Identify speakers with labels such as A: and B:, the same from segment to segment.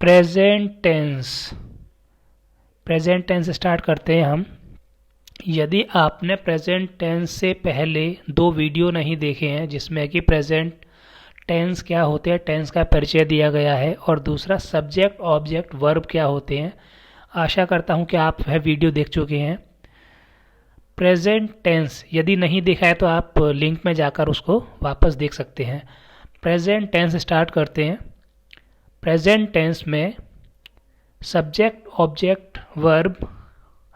A: Present tense. Present tense start करते हैं हम। यदि आपने प्रेजेंट टेंस से पहले 2 वीडियो नहीं देखे हैं जिसमें कि प्रेजेंट टेंस क्या होते हैं, टेंस का परिचय दिया गया है, और दूसरा सब्जेक्ट ऑब्जेक्ट वर्ब क्या होते हैं, आशा करता हूं कि आप वह वीडियो देख चुके हैं। प्रेजेंट टेंस यदि नहीं देखा है तो आप लिंक में जाकर उसको वापस देख सकते हैं। प्रेजेंट टेंस स्टार्ट करते हैं। प्रेजेंट टेंस में सब्जेक्ट ऑब्जेक्ट वर्ब,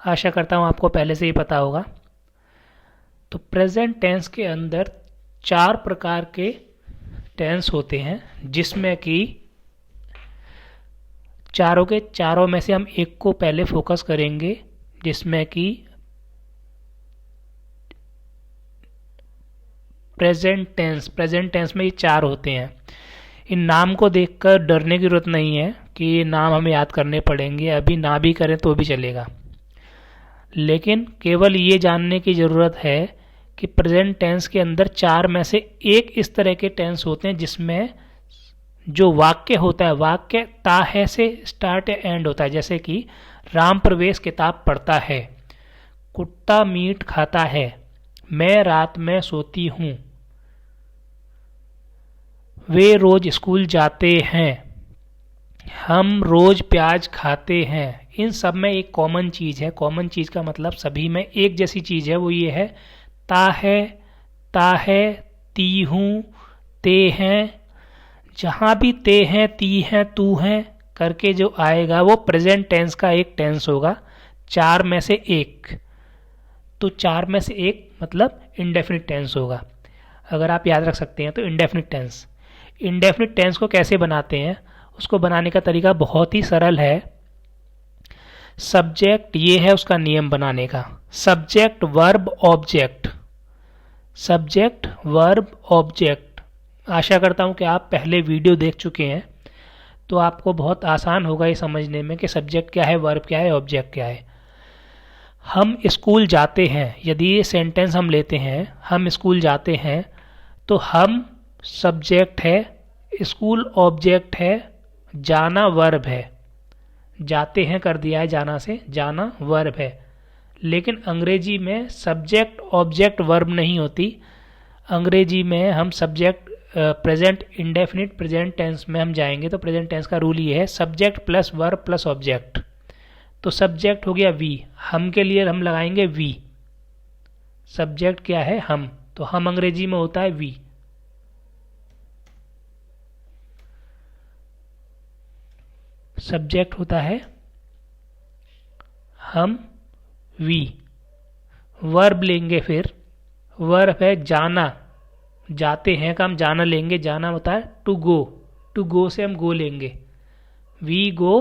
A: आशा करता हूँ आपको पहले से ही पता होगा। तो प्रेजेंट टेंस के अंदर 4 प्रकार के टेंस होते हैं जिसमें कि चारों के चारों में से हम एक को पहले फोकस करेंगे, जिसमें कि प्रेजेंट टेंस। प्रेजेंट टेंस में ये 4 होते हैं। इन नाम को देखकर डरने की जरूरत नहीं है कि ये नाम हमें याद करने पड़ेंगे, अभी ना भी करें तो भी चलेगा, लेकिन केवल ये जानने की ज़रूरत है कि प्रेजेंट टेंस के अंदर 4 में से एक इस तरह के टेंस होते हैं जिसमें जो वाक्य होता है, वाक्य ता है से स्टार्ट या एंड होता है। जैसे कि राम प्रवेश किताब पढ़ता है, कुत्ता मीट खाता है, मैं रात में सोती हूँ, वे रोज स्कूल जाते हैं, हम रोज प्याज खाते हैं। इन सब में एक कॉमन चीज़ है। कॉमन चीज़ का मतलब सभी में एक जैसी चीज़ है, वो ये है ता है, ती हूँ, ते हैं। जहाँ भी ते हैं, ती हैं, तू हैं करके जो आएगा वो प्रेजेंट टेंस का एक टेंस होगा। 4 में से एक, तो 4 में से एक मतलब इंडेफिनिट टेंस होगा। अगर आप याद रख सकते हैं तो इंडेफिनिट टेंस। इंडेफिनिट टेंस को कैसे बनाते हैं, उसको बनाने का तरीका बहुत ही सरल है। सब्जेक्ट ये है उसका नियम बनाने का, subject verb object, subject verb object. आशा करता हूँ कि आप पहले वीडियो देख चुके हैं तो आपको बहुत आसान होगा ये समझने में कि सब्जेक्ट क्या है, वर्ब क्या है, ऑब्जेक्ट क्या है। हम स्कूल जाते हैं, यदि ये सेंटेंस हम लेते हैं, हम स्कूल जाते हैं, तो हम सब्जेक्ट है, स्कूल ऑब्जेक्ट है, जाना वर्ब है। जाते हैं कर दिया है जाना से, जाना वर्ब है। लेकिन अंग्रेजी में सब्जेक्ट ऑब्जेक्ट वर्ब नहीं होती। अंग्रेजी में हम subject present indefinite present tense में हम जाएंगे तो प्रेजेंट टेंस का रूल ये है, subject plus verb plus object. तो सब्जेक्ट हो गया वी, हम के लिए हम लगाएंगे वी। सब्जेक्ट क्या है, हम, तो हम अंग्रेजी में होता है वी। सब्जेक्ट होता है हम, वी। वर्ब लेंगे, फिर वर्ब है जाना, जाते हैं का हम जाना लेंगे, जाना होता है टू गो, टू गो से हम गो लेंगे, we go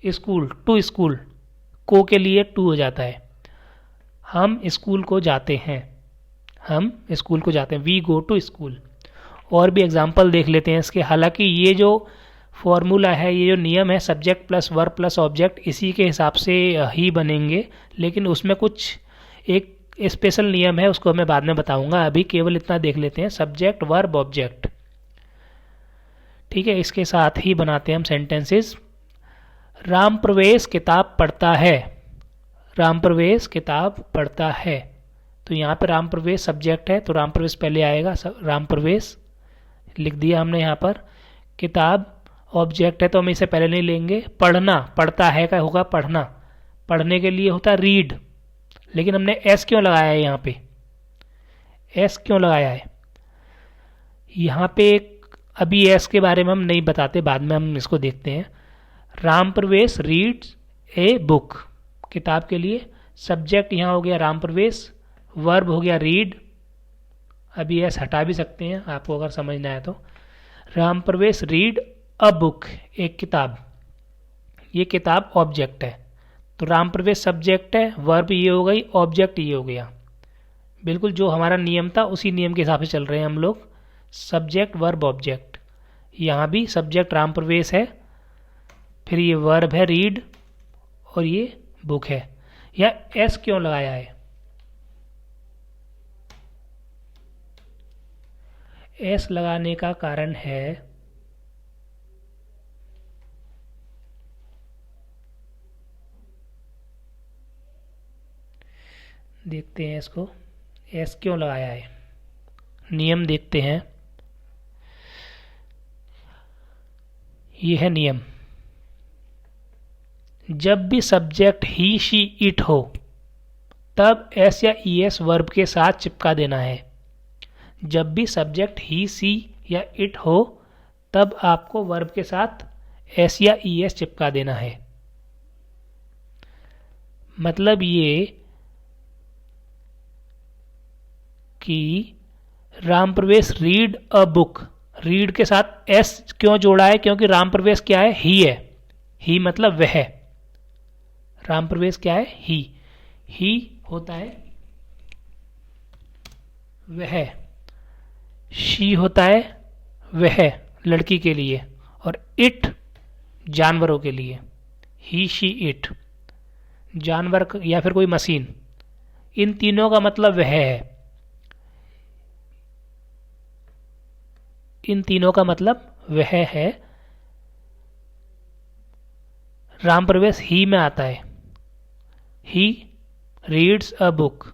A: school, to school, को के लिए टू हो जाता है। हम स्कूल को जाते हैं, हम स्कूल को जाते हैं, वी गो टू स्कूल। और भी एग्जाम्पल देख लेते हैं इसके। हालांकि ये जो फॉर्मूला है, ये जो नियम है, subject plus verb plus object, इसी के हिसाब से ही बनेंगे, लेकिन उसमें कुछ एक स्पेशल नियम है, उसको मैं बाद में बताऊंगा। अभी केवल इतना देख लेते हैं, सब्जेक्ट वर्ब ऑब्जेक्ट। ठीक है, इसके साथ ही बनाते हैं हम सेंटेंसेस। राम प्रवेश किताब पढ़ता है, राम प्रवेश किताब पढ़ता है, तो यहाँ पे राम प्रवेश सब्जेक्ट है तो राम प्रवेश पहले आएगा, राम प्रवेश लिख दिया हमने यहाँ पर। किताब ऑब्जेक्ट है तो हम इसे पहले नहीं लेंगे। पढ़ना, पढ़ता है का होगा पढ़ना, पढ़ने के लिए होता है रीड, लेकिन हमने एस क्यों लगाया है यहाँ पे, एस क्यों लगाया है यहाँ पे, अभी एस के बारे में हम नहीं बताते, बाद में हम इसको देखते हैं। राम प्रवेश रीड्स ए बुक, किताब के लिए सब्जेक्ट यहाँ हो गया राम प्रवेश, वर्ब हो गया रीड, अभी एस हटा भी सकते हैं आपको अगर समझना है तो। राम प्रवेश रीड अ बुक, एक किताब, ये किताब ऑब्जेक्ट है, तो राम प्रवेश सब्जेक्ट है, वर्ब ये हो गई, ऑब्जेक्ट ये हो गया। बिल्कुल जो हमारा नियम था उसी नियम के हिसाब से चल रहे हैं हम लोग, सब्जेक्ट वर्ब ऑब्जेक्ट। यहाँ भी सब्जेक्ट राम प्रवेश है, फिर ये वर्ब है रीड, और ये बुक है। या एस क्यों लगाया है, एस लगाने का कारण है देखते हैं इसको, एस क्यों लगाया है, नियम देखते हैं। ये है नियम, जब भी सब्जेक्ट ही शी इट हो तब एस या ई एस वर्ब के साथ चिपका देना है। जब भी सब्जेक्ट ही सी या इट हो तब आपको वर्ब के साथ एस या ई एस चिपका देना है। मतलब ये कि राम प्रवेश रीड अ बुक, रीड के साथ एस क्यों जोड़ा है, क्योंकि राम प्रवेश क्या है, ही है। ही मतलब वह, राम प्रवेश क्या है, ही होता है वह, शी होता है वह लड़की के लिए, और इट जानवरों के लिए। ही शी इट जानवर या फिर कोई मशीन, इन तीनों का मतलब वह है। इन तीनों का मतलब वह है। राम प्रवेश ही में आता है, he reads a book,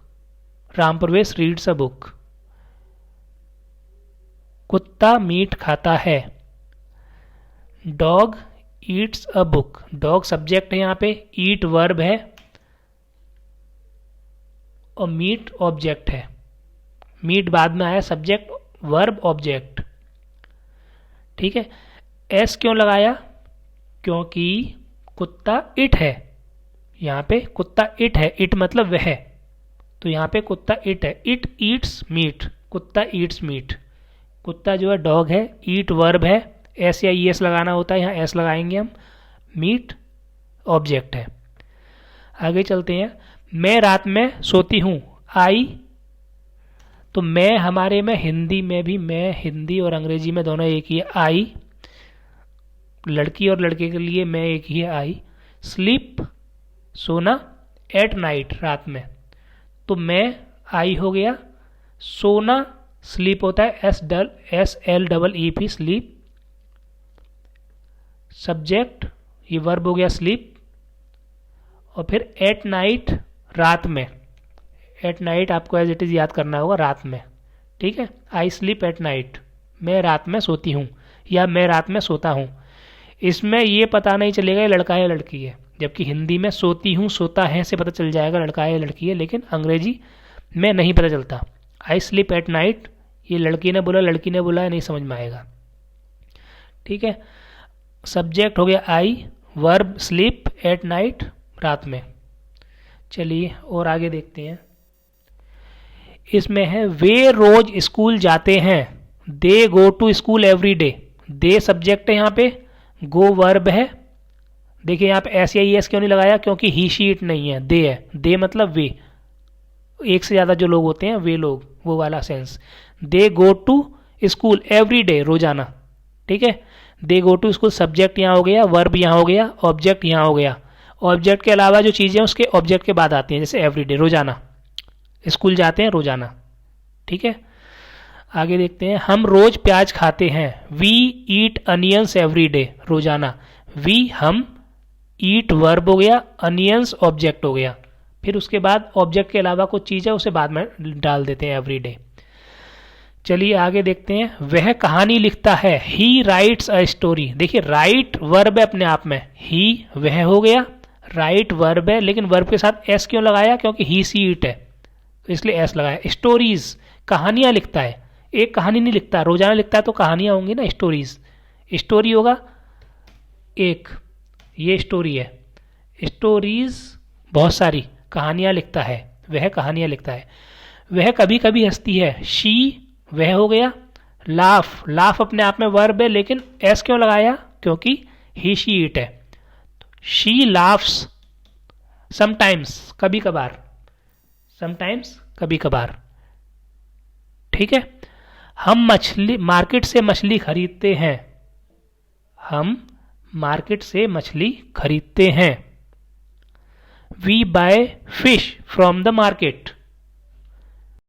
A: Ram प्रवेश रीड्स अ बुक। कुत्ता मीट खाता है, dog Yeats a book, dog subject है यहाँ पे, ईट वर्ब है और मीट ऑब्जेक्ट है। मीट बाद में आया, सब्जेक्ट वर्ब ऑब्जेक्ट। ठीक है, एस क्यों लगाया, क्योंकि कुत्ता इट है, यहाँ पे कुत्ता इट है, इट मतलब वह, तो यहाँ पे कुत्ता इट है। इट ईट्स मीट, कुत्ता ईट्स मीट। कुत्ता जो है डॉग है, ईट वर्ब है, एस या ई एस लगाना होता है, यहाँ एस लगाएंगे हम। मीट ऑब्जेक्ट है। आगे चलते हैं, मैं रात में सोती हूँ, आई, तो मैं हमारे में हिंदी में भी, मैं हिंदी और अंग्रेजी में दोनों एक ही है, आई। लड़की और लड़के के लिए मैं एक ही है, आई। स्लीप सोना, एट नाइट रात में, तो मैं आई हो गया, सोना स्लीप होता है, S L double E P sleep. Subject ये वर्ब हो गया स्लीप, और फिर एट नाइट रात में, एट नाइट आपको एज इट इज याद करना होगा, रात में। ठीक है, आई स्लीप एट नाइट, मैं रात में सोती हूँ या मैं रात में सोता हूँ। इसमें ये पता नहीं चलेगा ये लड़का है या लड़की है, जबकि हिंदी में सोती हूँ सोता है से पता चल जाएगा लड़का है या लड़की है, लेकिन अंग्रेजी में नहीं पता चलता। आई स्लीप एट नाइट, ये लड़की ने बोला लड़की ने बोला, नहीं समझ में आएगा। ठीक है, सब्जेक्ट हो गया आई, वर्ब स्लीप एट नाइट रात में। चलिए और आगे देखते हैं, इसमें है वे रोज स्कूल जाते हैं, they go to school every day. They subject है यहाँ पे, गो वर्ब है। देखिए यहाँ पे एस या ई एस क्यों नहीं लगाया, क्योंकि ही शी इट नहीं है, दे है। दे मतलब वे, एक से ज़्यादा जो लोग होते हैं वे लोग, वो वाला sense. They go to school every day, रोजाना। ठीक है, they go to school, subject यहाँ हो गया, वर्ब यहाँ हो गया, ऑब्जेक्ट यहाँ हो गया। ऑब्जेक्ट के अलावा जो चीज़ें उसके ऑब्जेक्ट के बाद आती हैं, जैसे एवरी डे रोजाना, स्कूल जाते हैं रोजाना। ठीक है, आगे देखते हैं, हम रोज प्याज खाते हैं, we eat onions every day, रोजाना। वी हम, ईट वर्ब हो गया, अनियंस ऑब्जेक्ट हो गया। फिर उसके बाद ऑब्जेक्ट के अलावा कुछ चीज़ है उसे बाद में डाल देते हैं एवरी डे। चलिए आगे देखते हैं, वह कहानी लिखता है, ही राइट्स अ स्टोरी। देखिए राइट वर्ब है अपने आप में, ही वह हो गया, राइट वर्ब है, लेकिन वर्ब के साथ एस क्यों लगाया, क्योंकि ही सी इट है, तो इसलिए एस लगाया। स्टोरीज कहानियां लिखता है, एक कहानी नहीं लिखता, रोजाना लिखता है तो कहानियां होंगी ना, स्टोरीज। स्टोरी होगा एक, ये स्टोरी है। स्टोरीज बहुत सारी, कहानियां लिखता है, वह कहानियां लिखता है। वह कभी कभी हंसती है, शी वह हो गया। लाफ, लाफ अपने आप में वर्ब है, लेकिन एस क्यों लगाया, क्योंकि ही शी इट है। शी लाफ्स समटाइम्स, कभी कभार, समटाइम्स कभी कभार। ठीक है, हम मछली मार्केट से मछली खरीदते हैं, हम मार्केट से मछली खरीदते हैं। We buy fish from the market,